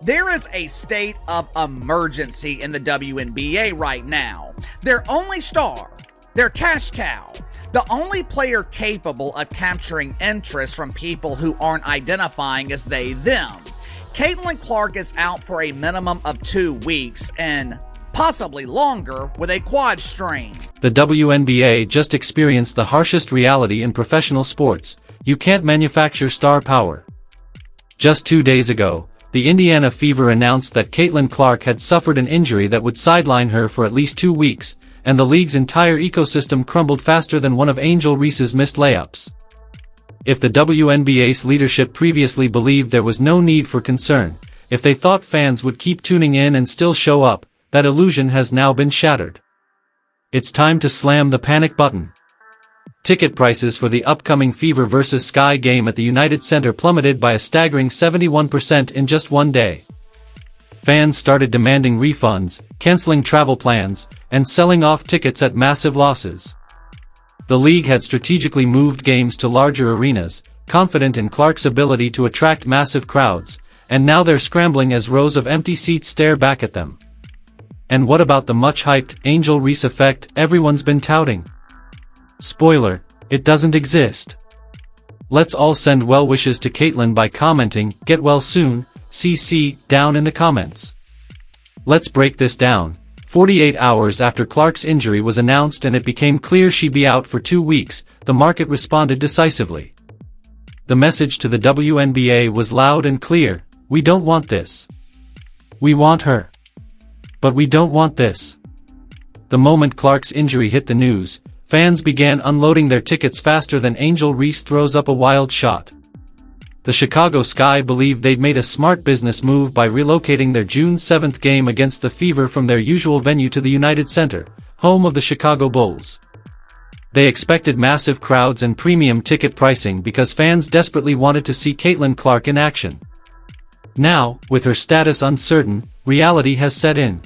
There is a state of emergency in the WNBA right now. Their only star, their cash cow, the only player capable of capturing interest from people who aren't identifying as they, them. Caitlin Clark is out for a minimum of 2 weeks and possibly longer with a quad strain. The WNBA just experienced the harshest reality in professional sports. You can't manufacture star power. Just 2 days ago, the Indiana Fever announced that Caitlin Clark had suffered an injury that would sideline her for at least 2 weeks, and the league's entire ecosystem crumbled faster than one of Angel Reese's missed layups. If the WNBA's leadership previously believed there was no need for concern, if they thought fans would keep tuning in and still show up, that illusion has now been shattered. It's time to slam the panic button. Ticket prices for the upcoming Fever vs. Sky game at the United Center plummeted by a staggering 71% in just 1 day. Fans started demanding refunds, canceling travel plans, and selling off tickets at massive losses. The league had strategically moved games to larger arenas, confident in Clark's ability to attract massive crowds, and now they're scrambling as rows of empty seats stare back at them. And what about the much-hyped Angel Reese effect everyone's been touting? Spoiler, it doesn't exist. Let's all send well wishes to Caitlin by commenting, "Get well soon, CC," down in the comments. Let's break this down. 48 hours after Clark's injury was announced and it became clear she'd be out for 2 weeks, the market responded decisively. The message to the WNBA was loud and clear: we don't want this. We want her. But we don't want this. The moment Clark's injury hit the news, fans began unloading their tickets faster than Angel Reese throws up a wild shot. The Chicago Sky believed they'd made a smart business move by relocating their June 7th game against the Fever from their usual venue to the United Center, home of the Chicago Bulls. They expected massive crowds and premium ticket pricing because fans desperately wanted to see Caitlin Clark in action. Now, with her status uncertain, reality has set in.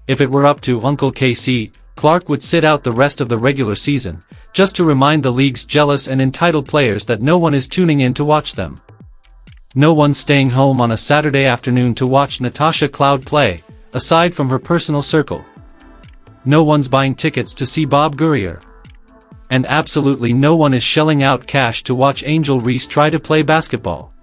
If it were up to Uncle KC, Clark would sit out the rest of the regular season, just to remind the league's jealous and entitled players that no one is tuning in to watch them. No one's staying home on a Saturday afternoon to watch Natasha Cloud play, aside from her personal circle. No one's buying tickets to see Bob Gurrier. And absolutely no one is shelling out cash to watch Angel Reese try to play basketball.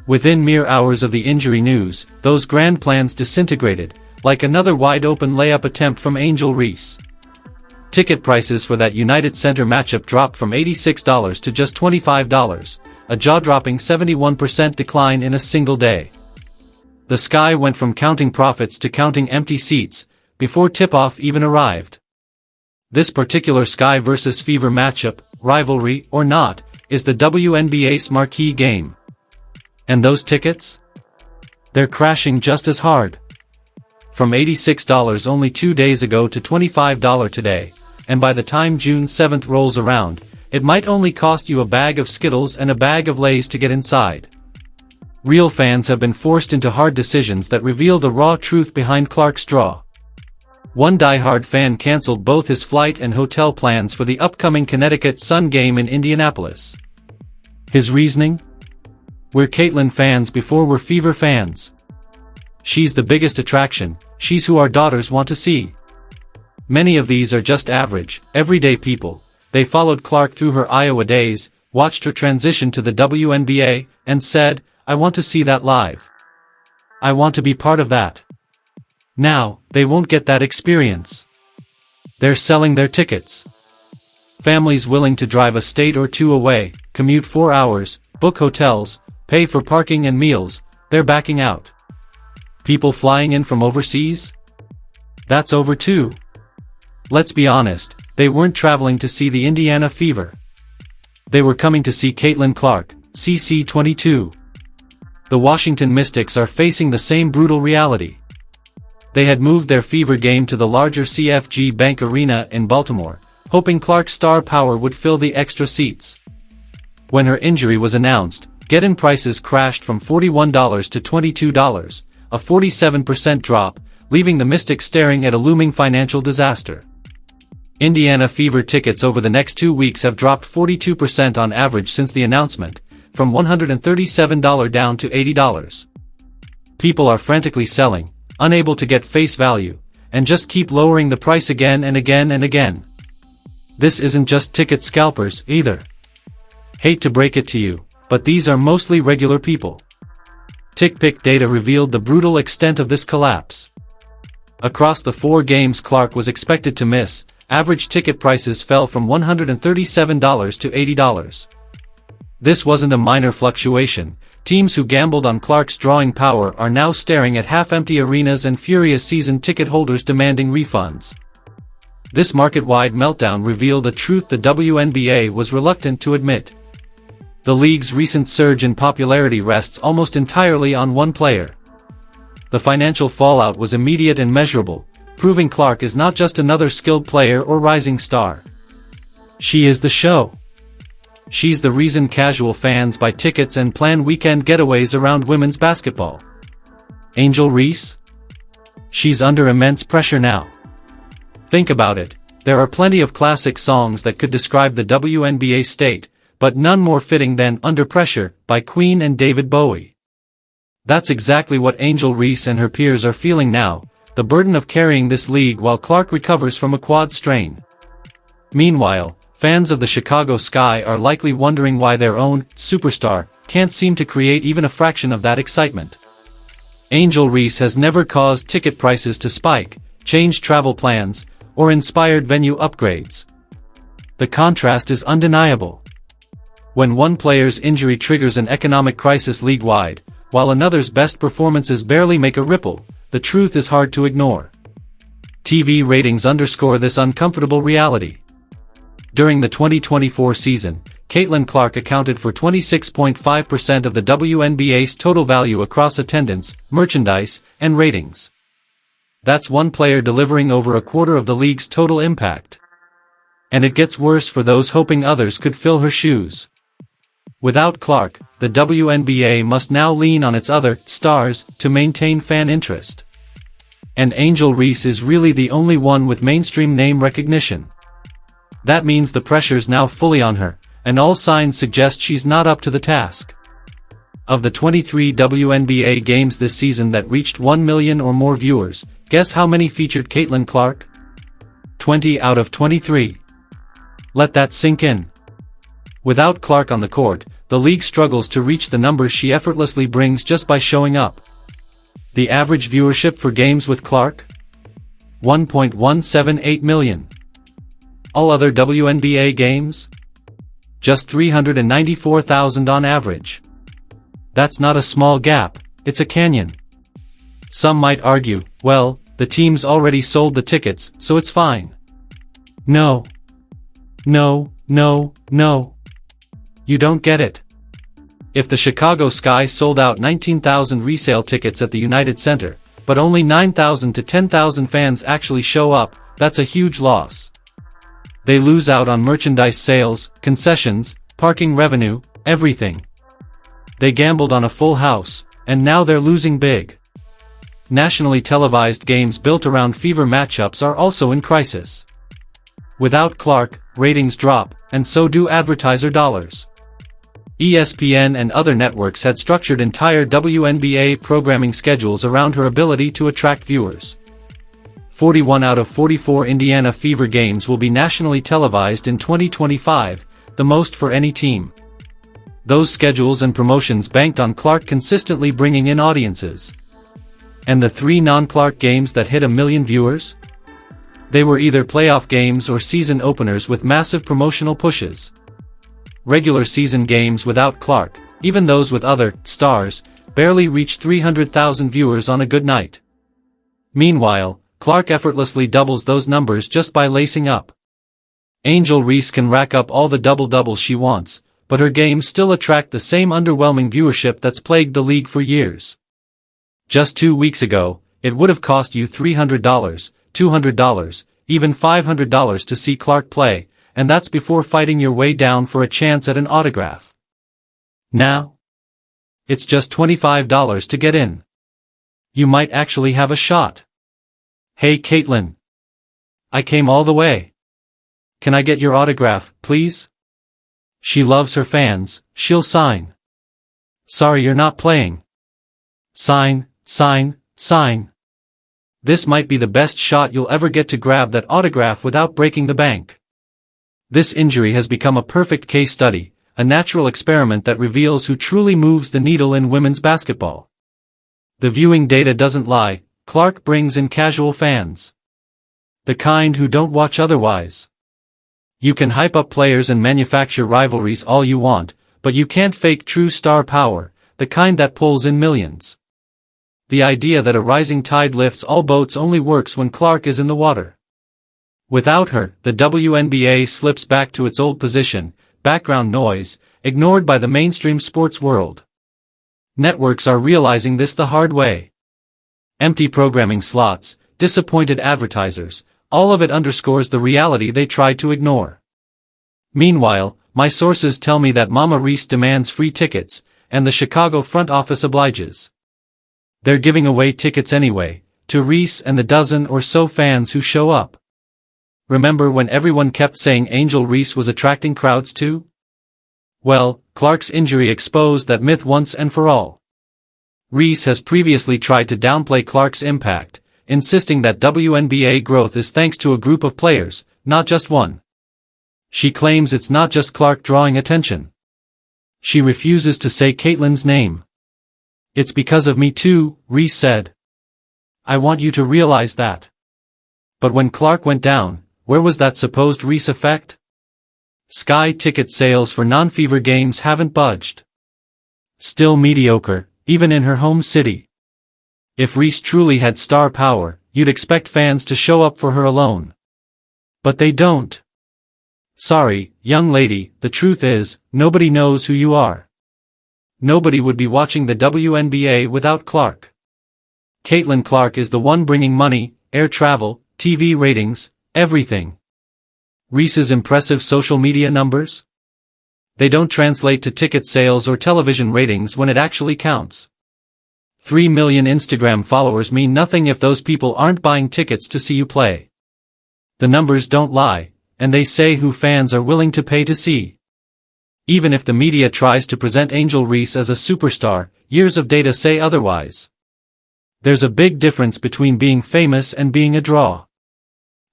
Within mere hours of the injury news, those grand plans disintegrated, like another wide-open layup attempt from Angel Reese. Ticket prices for that United Center matchup dropped from $86 to just $25, a jaw-dropping 71% decline in a single day. The Sky went from counting profits to counting empty seats, before tip-off even arrived. This particular Sky vs. Fever matchup, rivalry or not, is the WNBA's marquee game. And those tickets? They're crashing just as hard. From $86 only 2 days ago to $25 today, and by the time June 7th rolls around, it might only cost you a bag of Skittles and a bag of Lay's to get inside. Real fans have been forced into hard decisions that reveal the raw truth behind Clark's draw. One diehard fan canceled both his flight and hotel plans for the upcoming Connecticut Sun game in Indianapolis. His reasoning? We're Caitlin fans before we're Fever fans. She's the biggest attraction, she's who our daughters want to see. Many of these are just average, everyday people. They followed Clark through her Iowa days, watched her transition to the WNBA, and said, "I want to see that live. I want to be part of that." Now, they won't get that experience. They're selling their tickets. Families willing to drive a state or two away, commute 4 hours, book hotels, pay for parking and meals, they're backing out. People flying in from overseas? That's over too. Let's be honest, they weren't traveling to see the Indiana Fever. They were coming to see Caitlin Clark, CC22. The Washington Mystics are facing the same brutal reality. They had moved their Fever game to the larger CFG Bank Arena in Baltimore, hoping Clark's star power would fill the extra seats. When her injury was announced, get-in prices crashed from $41 to $22, a 47% drop, leaving the Mystics staring at a looming financial disaster. Indiana Fever tickets over the next 2 weeks have dropped 42% on average since the announcement, from $137 down to $80. People are frantically selling, unable to get face value, and just keep lowering the price again and again and again. This isn't just ticket scalpers, either. Hate to break it to you, but these are mostly regular people. TickPick data revealed the brutal extent of this collapse. Across the 4 games Clark was expected to miss, average ticket prices fell from $137 to $80. This wasn't a minor fluctuation. Teams who gambled on Clark's drawing power are now staring at half-empty arenas and furious season ticket holders demanding refunds. This market-wide meltdown revealed a truth the WNBA was reluctant to admit. The league's recent surge in popularity rests almost entirely on one player. The financial fallout was immediate and measurable, proving Clark is not just another skilled player or rising star. She is the show. She's the reason casual fans buy tickets and plan weekend getaways around women's basketball. Angel Reese? She's under immense pressure now. Think about it, there are plenty of classic songs that could describe the WNBA state, but none more fitting than Under Pressure by Queen and David Bowie. That's exactly what Angel Reese and her peers are feeling now, the burden of carrying this league while Clark recovers from a quad strain. Meanwhile, fans of the Chicago Sky are likely wondering why their own superstar can't seem to create even a fraction of that excitement. Angel Reese has never caused ticket prices to spike, changed travel plans, or inspired venue upgrades. The contrast is undeniable. When one player's injury triggers an economic crisis league-wide, while another's best performances barely make a ripple, the truth is hard to ignore. TV ratings underscore this uncomfortable reality. During the 2024 season, Caitlin Clark accounted for 26.5% of the WNBA's total value across attendance, merchandise, and ratings. That's one player delivering over a quarter of the league's total impact. And it gets worse for those hoping others could fill her shoes. Without Clark, the WNBA must now lean on its other stars to maintain fan interest. And Angel Reese is really the only one with mainstream name recognition. That means the pressure's now fully on her, and all signs suggest she's not up to the task. Of the 23 WNBA games this season that reached 1 million or more viewers, guess how many featured Caitlin Clark? 20 out of 23. Let that sink in. Without Clark on the court, the league struggles to reach the numbers she effortlessly brings just by showing up. The average viewership for games with Clark? 1.178 million. All other WNBA games? Just 394,000 on average. That's not a small gap, it's a canyon. Some might argue, well, the team's already sold the tickets, so it's fine. No. No, no, no. You don't get it. If the Chicago Sky sold out 19,000 resale tickets at the United Center, but only 9,000 to 10,000 fans actually show up, that's a huge loss. They lose out on merchandise sales, concessions, parking revenue, everything. They gambled on a full house, and now they're losing big. Nationally televised games built around fever matchups are also in crisis. Without Clark, ratings drop, and so do advertiser dollars. ESPN and other networks had structured entire WNBA programming schedules around her ability to attract viewers. 41 out of 44 Indiana Fever games will be nationally televised in 2025, the most for any team. Those schedules and promotions banked on Clark consistently bringing in audiences. And the 3 non-Clark games that hit 1 million viewers? They were either playoff games or season openers with massive promotional pushes. Regular season games without Clark, even those with other stars, barely reach 300,000 viewers on a good night. Meanwhile, Clark effortlessly doubles those numbers just by lacing up. Angel Reese can rack up all the double-doubles she wants, but her games still attract the same underwhelming viewership that's plagued the league for years. Just 2 weeks ago, it would have cost you $300, $200, even $500 to see Clark play, and that's before fighting your way down for a chance at an autograph. Now? It's just $25 to get in. You might actually have a shot. Hey Caitlin. I came all the way. Can I get your autograph, please? She loves her fans, she'll sign. Sorry you're not playing. Sign, Sign, sign. This might be the best shot you'll ever get to grab that autograph without breaking the bank. This injury has become a perfect case study, a natural experiment that reveals who truly moves the needle in women's basketball. The viewing data doesn't lie. Clark brings in casual fans. The kind who don't watch otherwise. You can hype up players and manufacture rivalries all you want, but you can't fake true star power, the kind that pulls in millions. The idea that a rising tide lifts all boats only works when Clark is in the water. Without her, the WNBA slips back to its old position, background noise, ignored by the mainstream sports world. Networks are realizing this the hard way. Empty programming slots, disappointed advertisers, all of it underscores the reality they tried to ignore. Meanwhile, my sources tell me that Mama Reese demands free tickets, and the Chicago front office obliges. They're giving away tickets anyway, to Reese and the dozen or so fans who show up. Remember when everyone kept saying Angel Reese was attracting crowds too? Well, Clark's injury exposed that myth once and for all. Reese has previously tried to downplay Clark's impact, insisting that WNBA growth is thanks to a group of players, not just one. She claims it's not just Clark drawing attention. She refuses to say Caitlyn's name. It's because of me too, Reese said. I want you to realize that. But when Clark went down, where was that supposed Reese effect? Sky ticket sales for non-fever games haven't budged. Still mediocre, even in her home city. If Reese truly had star power, you'd expect fans to show up for her alone. But they don't. Sorry, young lady, the truth is, nobody knows who you are. Nobody would be watching the WNBA without Clark. Caitlin Clark is the one bringing money, air travel, TV ratings, everything. Reese's impressive social media numbers? They don't translate to ticket sales or television ratings when it actually counts. 3 million Instagram followers mean nothing if those people aren't buying tickets to see you play. The numbers don't lie, and they say who fans are willing to pay to see. Even if the media tries to present Angel Reese as a superstar, years of data say otherwise. There's a big difference between being famous and being a draw.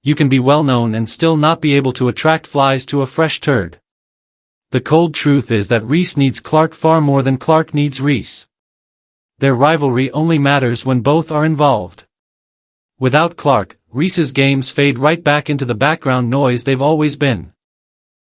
You can be well known and still not be able to attract flies to a fresh turd. The cold truth is that Reese needs Clark far more than Clark needs Reese. Their rivalry only matters when both are involved. Without Clark, Reese's games fade right back into the background noise they've always been.